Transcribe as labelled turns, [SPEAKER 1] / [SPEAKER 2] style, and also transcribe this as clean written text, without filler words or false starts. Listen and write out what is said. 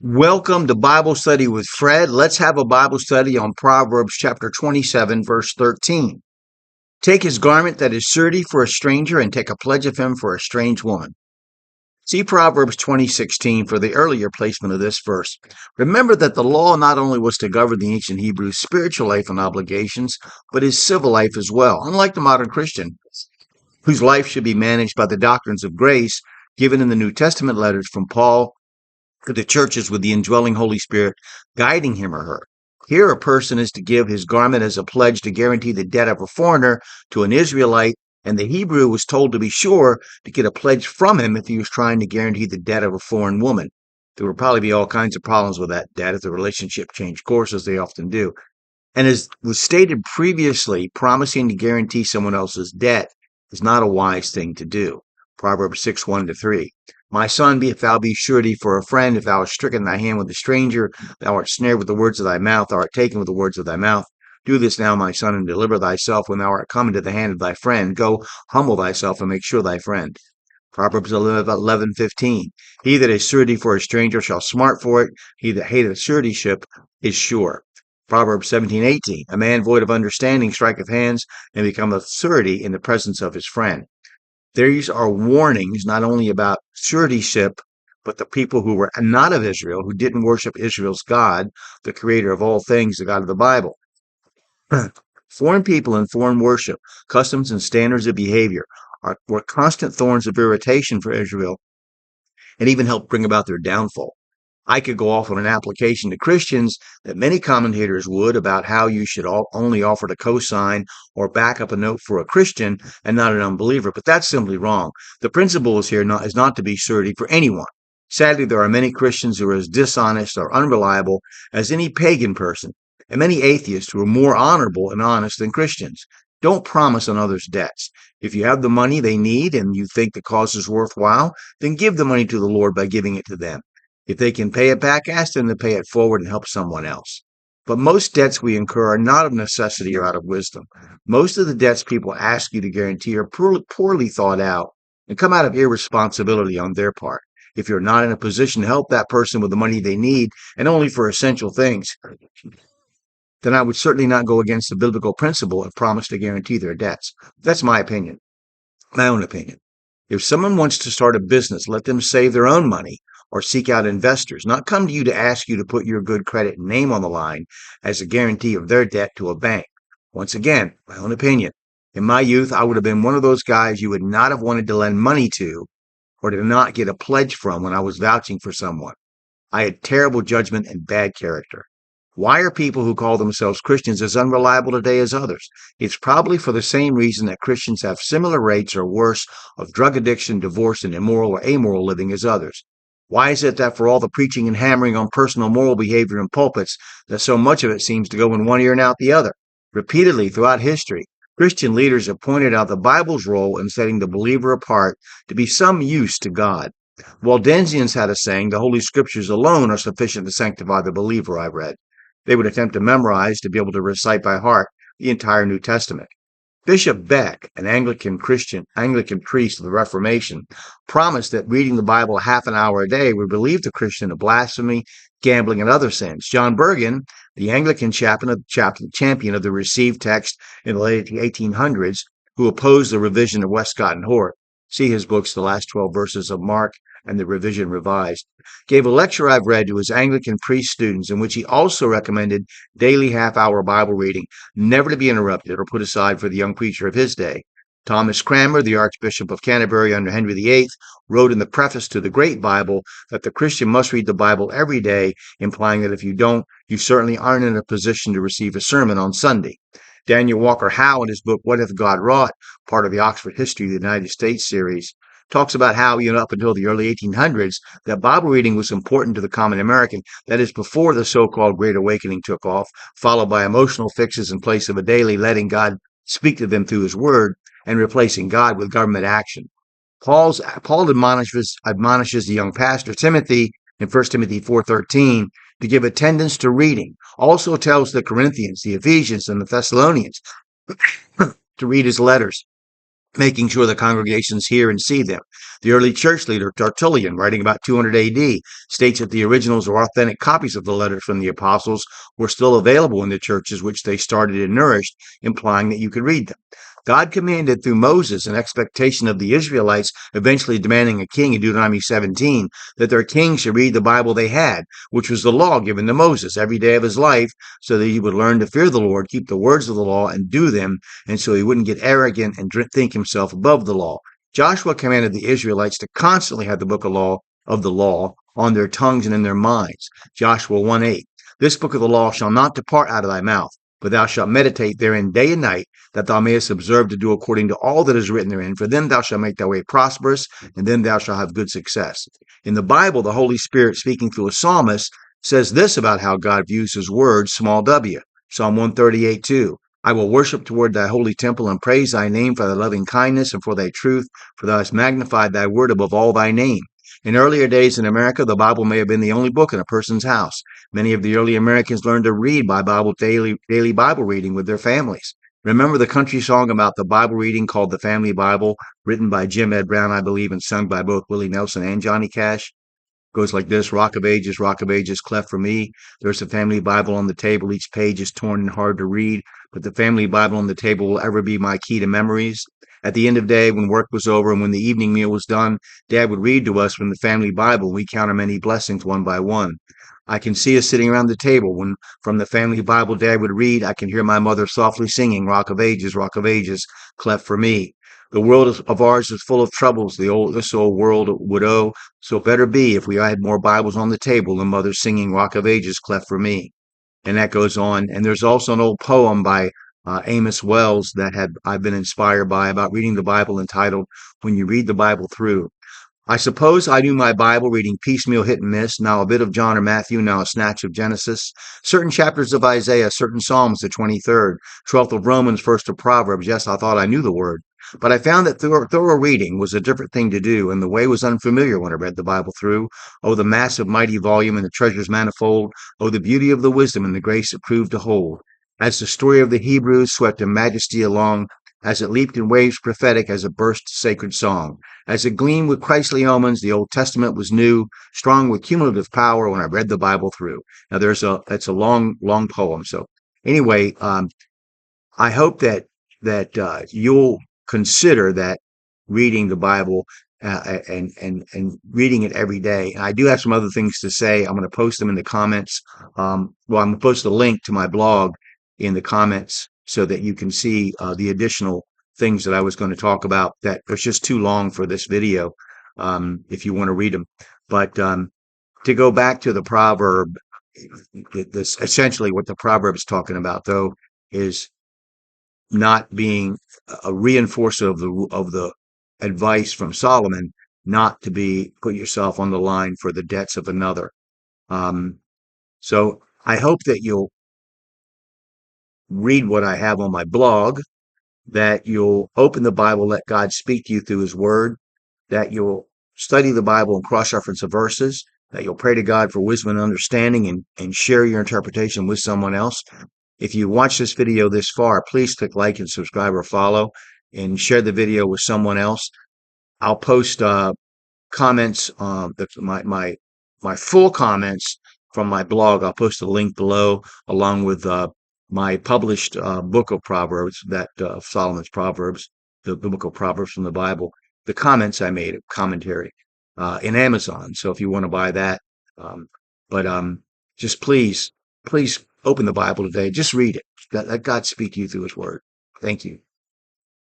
[SPEAKER 1] Welcome to Bible Study with Fred. Let's have a Bible study on Proverbs chapter 27, verse 13. Take his garment that is surety for a stranger, and take a pledge of him for a strange woman. See Proverbs 20:16 for the earlier placement of this verse. Remember that the law not only was to govern the ancient Hebrew's spiritual life and obligations, but his civil life as well, unlike the modern Christian, whose life should be managed by the doctrines of grace given in the New Testament letters from Paul to the churches with the indwelling Holy Spirit guiding him or her. Here, a person is to give his garment as a pledge to guarantee the debt of a foreigner to an Israelite, and the Hebrew was told to be sure to get a pledge from him if he was trying to guarantee the debt of a foreign woman. There would probably be all kinds of problems with that debt if the relationship changed course, as they often do. And as was stated previously, promising to guarantee someone else's debt is not a wise thing to do. Proverbs 6:1-3. My son, if thou be surety for a friend, if thou art stricken in thy hand with a stranger, thou art snared with the words of thy mouth, thou art taken with the words of thy mouth. Do this now, my son, and deliver thyself when thou art come into the hand of thy friend. Go, humble thyself, and make sure thy friend. Proverbs 11:15. He that is surety for a stranger shall smart for it. He that hateth suretyship is sure. Proverbs 17:18. A man void of understanding striketh hands, and becometh surety in the presence of his friend. These are warnings not only about suretyship, but the people who were not of Israel, who didn't worship Israel's God, the creator of all things, the God of the Bible. Foreign people and foreign worship, customs and standards of behavior were constant thorns of irritation for Israel and even helped bring about their downfall. I could go off on an application to Christians that many commentators would about how you should only offer to co-sign or back up a note for a Christian and not an unbeliever, but that's simply wrong. The principle is not to be surety for anyone. Sadly, there are many Christians who are as dishonest or unreliable as any pagan person, and many atheists who are more honorable and honest than Christians. Don't promise on others' debts. If you have the money they need and you think the cause is worthwhile, then give the money to the Lord by giving it to them. If they can pay it back, ask them to pay it forward and help someone else. But most debts we incur are not of necessity or out of wisdom. Most of the debts people ask you to guarantee are poorly thought out and come out of irresponsibility on their part. If you're not in a position to help that person with the money they need and only for essential things, then I would certainly not go against the biblical principle and promise to guarantee their debts. That's my opinion, my own opinion. If someone wants to start a business, let them save their own money or seek out investors, not come to you to ask you to put your good credit and name on the line as a guarantee of their debt to a bank. Once again, my own opinion. In my youth, I would have been one of those guys you would not have wanted to lend money to or to not get a pledge from when I was vouching for someone. I had terrible judgment and bad character. Why are people who call themselves Christians as unreliable today as others? It's probably for the same reason that Christians have similar rates or worse of drug addiction, divorce, and immoral or amoral living as others. Why is it that for all the preaching and hammering on personal moral behavior in pulpits, that so much of it seems to go in one ear and out the other? Repeatedly throughout history, Christian leaders have pointed out the Bible's role in setting the believer apart to be some use to God. Waldensians had a saying, the Holy Scriptures alone are sufficient to sanctify the believer, I read. They would attempt to memorize, to be able to recite by heart, the entire New Testament. Bishop Beck, an Anglican priest of the Reformation, promised that reading the Bible half an hour a day would relieve the Christian of blasphemy, gambling, and other sins. John Bergen, the Anglican champion of the received text in the late 1800s, who opposed the revision of Westcott and Hort, see his books, The Last 12 Verses of Mark and The Revision Revised, gave a lecture I've read to his Anglican priest students in which he also recommended daily half-hour Bible reading, never to be interrupted or put aside for the young preacher of his day. Thomas Cranmer, the Archbishop of Canterbury under Henry VIII, wrote in the preface to the Great Bible that the Christian must read the Bible every day, implying that if you don't, you certainly aren't in a position to receive a sermon on Sunday. Daniel Walker Howe, in his book, What Hath God Wrought, part of the Oxford History of the United States series, talks about how, up until the early 1800s, that Bible reading was important to the common American. That is, before the so-called Great Awakening took off, followed by emotional fixes in place of a daily letting God speak to them through his word and replacing God with government action. Paul admonishes the young pastor, Timothy, in 1 Timothy 4:13, to give attendance to reading. Also tells the Corinthians, the Ephesians, and the Thessalonians to read his letters. making sure the congregations hear and see them. The early church leader, Tertullian, writing about 200 AD, states that the originals or authentic copies of the letters from the apostles were still available in the churches which they started and nourished, implying that you could read them. God commanded through Moses an expectation of the Israelites, eventually demanding a king in Deuteronomy 17, that their king should read the Bible they had, which was the law given to Moses every day of his life, so that he would learn to fear the Lord, keep the words of the law, and do them, and so he wouldn't get arrogant and think himself above the law. Joshua commanded the Israelites to constantly have the book of the law on their tongues and in their minds. Joshua 1:8. This book of the law shall not depart out of thy mouth, but thou shalt meditate therein day and night, that thou mayest observe to do according to all that is written therein. For then thou shalt make thy way prosperous, and then thou shalt have good success. In the Bible, the Holy Spirit, speaking through a psalmist, says this about how God views his word, small w. Psalm 138:2. I will worship toward thy holy temple and praise thy name for thy loving kindness and for thy truth, for thou hast magnified thy word above all thy name. In earlier days in America, the Bible may have been the only book in a person's house. Many of the early Americans learned to read by daily Bible reading with their families. Remember the country song about the Bible reading called The Family Bible, written by Jim Ed Brown, I believe, and sung by both Willie Nelson and Johnny Cash? Goes like this: Rock of Ages, cleft for me. There's a family Bible on the table. Each page is torn and hard to read, but the family Bible on the table will ever be my key to memories. At the end of the day, when work was over and when the evening meal was done, Dad would read to us from the family Bible. We count our many blessings one by one. I can see us sitting around the table when from the family Bible Dad would read. I can hear my mother softly singing, Rock of Ages, cleft for me. The world of ours is full of troubles. This old world would owe. So better be if we had more Bibles on the table than mother singing Rock of Ages, cleft for me. And that goes on. And there's also an old poem by Amos Wells that I've been inspired by about reading the Bible, entitled When You Read the Bible Through. I suppose I knew my Bible, reading piecemeal, hit and miss, now a bit of John or Matthew, now a snatch of Genesis, certain chapters of Isaiah, certain Psalms, the 23rd, 12th of Romans, 1st of Proverbs. Yes, I thought I knew the word. But I found that thorough reading was a different thing to do, and the way was unfamiliar when I read the Bible through. Oh, the massive, mighty volume and the treasures manifold. Oh, the beauty of the wisdom and the grace it proved to hold. As the story of the Hebrews swept in majesty along, as it leaped in waves prophetic, as it burst sacred song. As it gleamed with Christly omens, the Old Testament was new, strong with cumulative power when I read the Bible through. Now it's a long poem. So anyway, I hope that you'll consider that reading the Bible and reading it every day. And I do have some other things to say. I'm going to post them in the comments. I'm going to post a link to my blog in the comments so that you can see the additional things that I was going to talk about that are just too long for this video, if you want to read them. But to go back to the proverb, this essentially what the proverb is talking about, though, is not being a reinforcer of the advice from Solomon, not to put yourself on the line for the debts of another. So I hope that you'll read what I have on my blog, that you'll open the Bible, let God speak to you through his word, that you'll study the Bible and cross-reference the verses, that you'll pray to God for wisdom and understanding, and share your interpretation with someone else. If you watch this video this far, please click like and subscribe or follow, and share the video with someone else. I'll post comments, my full comments from my blog. I'll post a link below, along with my published book of Proverbs, that Solomon's Proverbs, the book of Proverbs from the Bible. The comments I made, commentary, in Amazon. So if you want to buy that, but just please open the Bible today. Just read it. Let God speak to you through his word. Thank you.